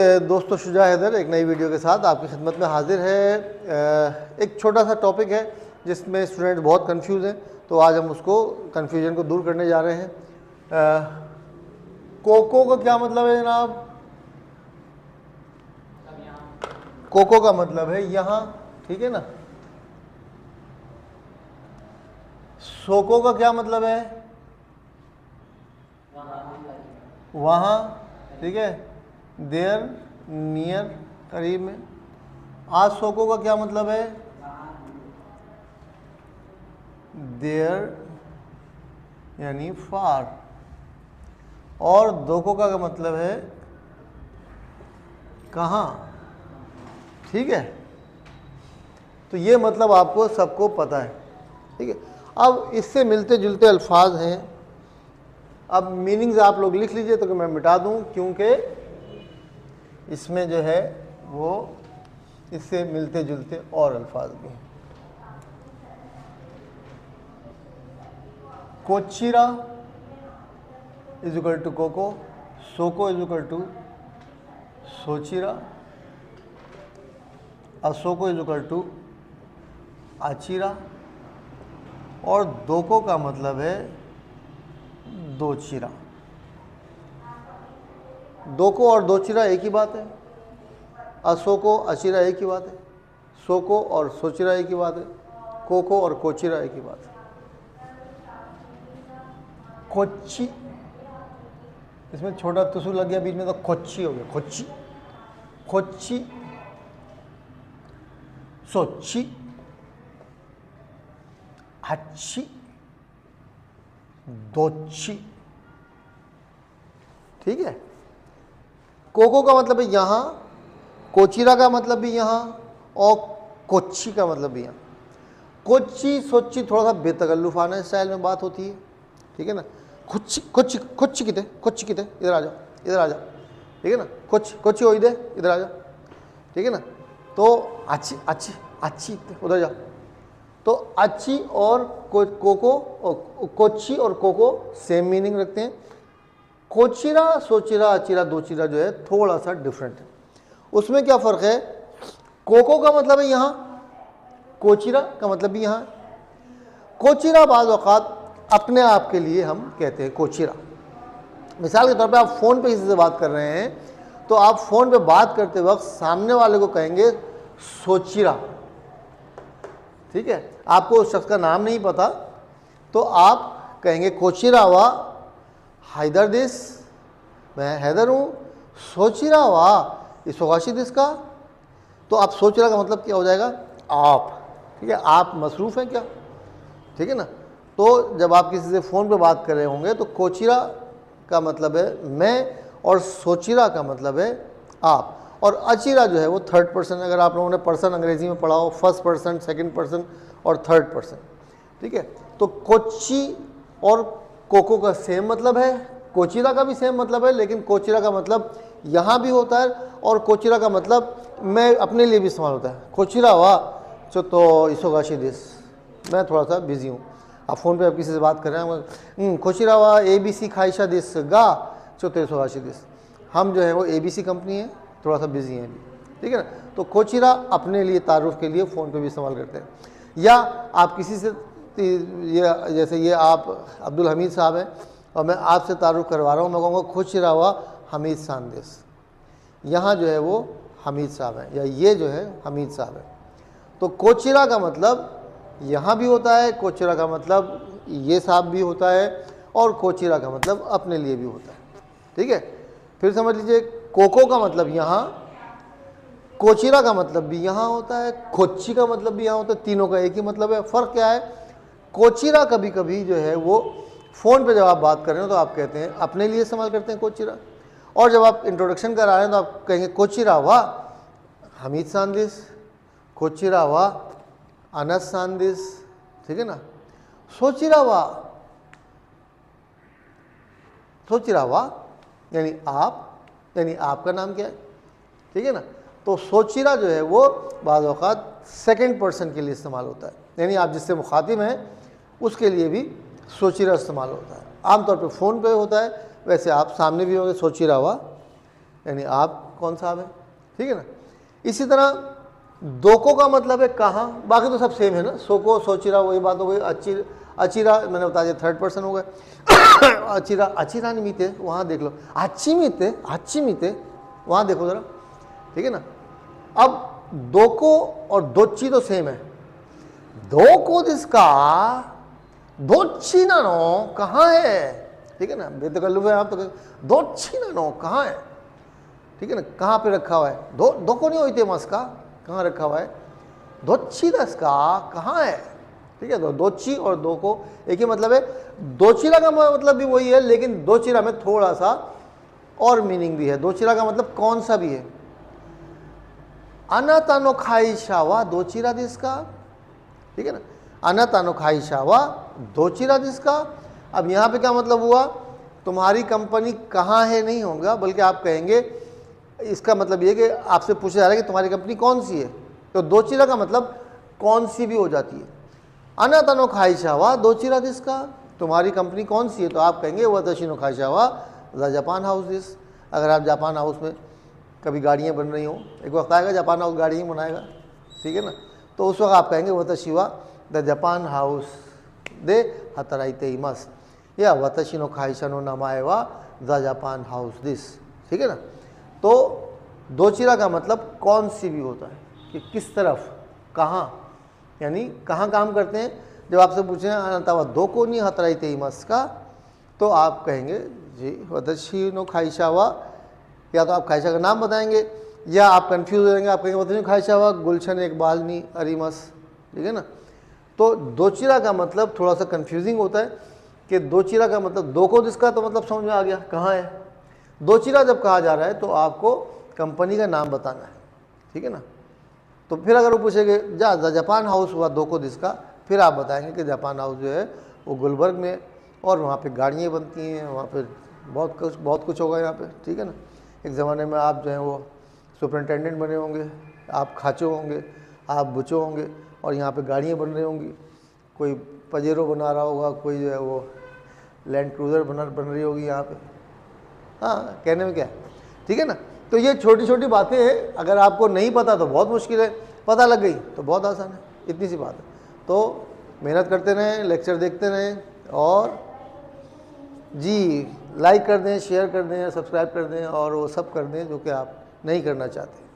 दोस्तों, शुजा हैदर एक नई वीडियो के साथ आपकी खिदमत में हाजिर है। एक छोटा सा टॉपिक है जिसमें स्टूडेंट बहुत कंफ्यूज हैं, तो आज हम उसको कंफ्यूजन को दूर करने जा रहे हैं। कोको का क्या मतलब है जनाब? कोको का मतलब है यहाँ, ठीक है ना। सोको का क्या मतलब है? वहाँ, ठीक है, देयर, नियर, करीब में। आज सोको का क्या मतलब है? देयर यानी फार। और दोको का मतलब है कहाँ, ठीक है। तो ये मतलब आपको सबको पता है, ठीक है। अब इससे मिलते जुलते अल्फाज हैं। अब मीनिंग्स आप लोग लिख लीजिए तो कि मैं मिटा दूं, क्योंकि इसमें जो है वो इससे मिलते जुलते और अल्फाज भी हैं। कोचिरा इज इक्वल टू कोको, सोको इज इक्वल टू सोचिरा, असोको इज इक्वल टू आचिरा, और दोको का मतलब है दोचिरा। दोको और दोचिरा एक ही बात है। असोको अचिरा एक ही बात है। सोको और सोचिरा एक ही बात है। कोको और कोचिरा एक ही बात है। कोच्ची, इसमें छोटा तुसु लग गया बीच में तो कोच्ची हो गया। कोच्ची, कोच्ची, सोची, अच्छी, दोची, ठीक है। कोको का मतलब है यहाँ, कोचिरा का मतलब भी यहाँ, और कोच्ची का मतलब भी यहाँ। कोच्ची सोची थोड़ा सा बेतकल्लुफाना स्टाइल में बात होती है, ठीक है ना। कुछ कुछ कुछ किते, कुछ किते, इधर आ जाओ, इधर आ जाओ, ठीक है ना। कुछ कुछ हो इधर, इधर आ जाओ, ठीक है ना। तो अच्छी अच्छी अच्छी, उधर जाओ। तो अच्छी और कोको, कोच्ची और कोको सेम मीनिंग रखते हैं। कोचिरा, सोचिरा, अचिरा, दोचिरा जो है थोड़ा सा डिफरेंट है। उसमें क्या फ़र्क है? कोको का मतलब है यहाँ, कोचिरा का मतलब भी यहाँ। कोचिरा बाज़ औक़ात अपने आप के लिए हम कहते हैं कोचिरा। मिसाल के तौर पे आप फ़ोन पे किसी से बात कर रहे हैं तो आप फ़ोन पे बात करते वक्त सामने वाले को कहेंगे सोचिरा, ठीक है। आपको उस शख्स का नाम नहीं पता तो आप कहेंगे कोचिरा वा हैदर दिस, मैं हैदर हूँ। सोचिरा वा इसोगाशी दिस का, तो आप सोचिरा का मतलब क्या हो जाएगा? आप, ठीक है। आप मसरूफ़ हैं क्या, ठीक है ना। तो जब आप किसी से फ़ोन पे बात कर रहे होंगे तो कोचिरा का मतलब है मैं, और सोचिरा का मतलब है आप। और अचिरा जो है वो थर्ड पर्सन, अगर आप लोगों ने पर्सन अंग्रेजी में पढ़ा हो, फर्स्ट पर्सन, सेकंड पर्सन और थर्ड पर्सन, ठीक है। तो कोच्ची और कोको का सेम मतलब है, कोचिरा का भी सेम मतलब है, लेकिन कोचिरा का मतलब यहाँ भी होता है और कोचिरा का मतलब मैं अपने लिए भी इस्तेमाल होता है। कोचिरा वा तो इसोगाशी दिस, मैं थोड़ा सा बिजी हूँ। आप फ़ोन पे आप किसी से बात कर रहे हैं, कोचिरा वा ABC खाइशा दिस गा तो इसोगाशी दिस, हम जो है वो ABC कंपनी है, थोड़ा सा बिजी हैं अभी, ठीक है ना। तो कोचिरा अपने लिए तारुफ के लिए फ़ोन पे भी इस्तेमाल करते हैं। या आप किसी से, ये जैसे ये आप अब्दुल हमीद साहब हैं और मैं आपसे तारुफ करवा रहा हूँ, मैं कहूँगा कोचिरा हुआ हमीद सांदेस, यहाँ जो है वो हमीद साहब हैं, या ये जो है हमीद साहब है। तो कोचिरा का मतलब यहाँ भी होता है, कोचिरा का मतलब ये साहब भी होता है, और कोचिरा का मतलब अपने लिए भी होता है, ठीक है। फिर समझ लीजिए, कोको का मतलब यहाँ, कोचिरा का मतलब भी यहाँ होता है, कोच्ची का मतलब भी यहाँ होता है, तीनों का एक ही मतलब है। फ़र्क क्या है? कोचिरा कभी कभी जो है वो फ़ोन पे जब आप बात कर रहे हो तो आप कहते हैं अपने लिए इस्तेमाल करते हैं कोचिरा, और जब आप इंट्रोडक्शन करा रहे हैं तो आप कहेंगे कोचिरा वा हमीद सांदिस, कोचिरा वा अनस सांदिस, ठीक है ना। सोचिरा वा यानी आप, यानी आपका नाम क्या है, ठीक है ना। तो सोचिरा जो है वो बाज़ औक़ात सेकंड पर्सन के लिए इस्तेमाल होता है, यानी आप जिससे मुखातिब हैं उसके लिए भी सोचिरा इस्तेमाल होता है। आमतौर पे फ़ोन पे होता है, वैसे आप सामने भी होंगे सोचिरा हुआ, यानी आप कौन सा है, ठीक है ना। इसी तरह दोको का मतलब है कहाँ, बाकी तो सब सेम है ना, सोको सोचिरा वही बात हो गई। अचिरा मैंने बता दिया, थर्ड पर्सन हो गए। अचिरा अचिरा मीते, वहाँ देख लो, अच्छी मीते वहाँ देखो ज़रा, ठीक है ना। अब दोको और दोच्ची तो सेम है। दोको दिसका दोच्ची ना नो कहाँ है, ठीक है ना। बेतकल्लुफ है आप तो, दोच्ची ना नो कहाँ है, ठीक है ना, कहाँ पे रखा हुआ है। दोको नहीं होते मस का, कहाँ रखा हुआ है। दोच्ची दस का कहाँ है, ठीक है। तो दोच्ची और दोको एक ही मतलब है। दोचिरा का मतलब भी वही है, लेकिन दोचिरा में थोड़ा सा और मीनिंग भी है। दोचिरा का मतलब कौन सा भी है। अनातानो खाईशावा दोचिरा दिसका, ठीक है ना। अनातानो खाईशावा दोचिरा दिसका। अब यहाँ पे क्या मतलब हुआ, तुम्हारी कंपनी कहाँ है नहीं होगा, बल्कि आप कहेंगे, इसका मतलब ये कि आपसे पूछा जा रहा है कि तुम्हारी कंपनी कौन सी है, तो दोचिरा का मतलब कौन सी भी हो जाती है। अनातानो खाईशावा दोचिरा दिसका, तुम्हारी कंपनी कौन सी है, तो आप कहेंगे वतशी नो खाईशावा द जापान हाउस दिस। अगर आप जापान हाउस में कभी गाड़ियाँ बन रही हों, एक वक्त आएगा जापान हाउस गाड़ी ही बनाएगा, ठीक है ना, तो उस वक्त आप कहेंगे वतशी वा द जापान हाउस दे हतराइते इमस, या वतशी नो खाईशा नो नमाए वा द जापान हाउस दिस, ठीक है ना। तो दोचिरा का मतलब कौन सी भी होता है, कि किस तरफ, कहाँ, यानी कहाँ काम करते हैं। जब आपसे पूछें अनतावा दोको नी हतराइते इमस का, तो आप कहेंगे जी वतशी नो खाईशावा, या तो आप खाईशा का नाम बताएंगे, या आप कंफ्यूज हो जाएंगे, आप कहेंगे वतशी खाईशावा गुलशन इकबाल नी अरिमस, ठीक है ना। तो दोचिरा का मतलब थोड़ा सा कंफ्यूजिंग होता है कि दोचिरा का मतलब दोको दिसका, तो मतलब समझ में आ गया कहाँ है। दोचिरा जब कहा जा रहा है तो आपको कंपनी का नाम बताना है, ठीक है ना। तो फिर अगर वो पूछेंगे जा जापान हाउस हुआ दोको दिसका, फिर आप बताएंगे कि जापान हाउस जो है वो गुलबर्ग में, और वहाँ पे गाड़ियाँ बनती हैं, वहाँ पे बहुत कुछ होगा यहाँ पे, ठीक है ना। एक ज़माने में आप जो है वो सुपरिटेंडेंट बने होंगे, आप खाचो होंगे, आप बुचो होंगे, और यहाँ पे गाड़ियाँ बन रही होंगी, कोई पजेरो बना रहा होगा, कोई जो है वो लैंड क्रूज़र बन रही होगी यहाँ पे। हाँ, कहने में क्या है, ठीक है ना। तो ये छोटी छोटी बातें हैं, अगर आपको नहीं पता तो बहुत मुश्किल है, पता लग गई तो बहुत आसान है, इतनी सी बात है। तो मेहनत करते रहें, लेक्चर देखते रहें, और जी लाइक कर दें, शेयर कर दें, सब्सक्राइब कर दें, और वो सब कर दें जो कि आप नहीं करना चाहते।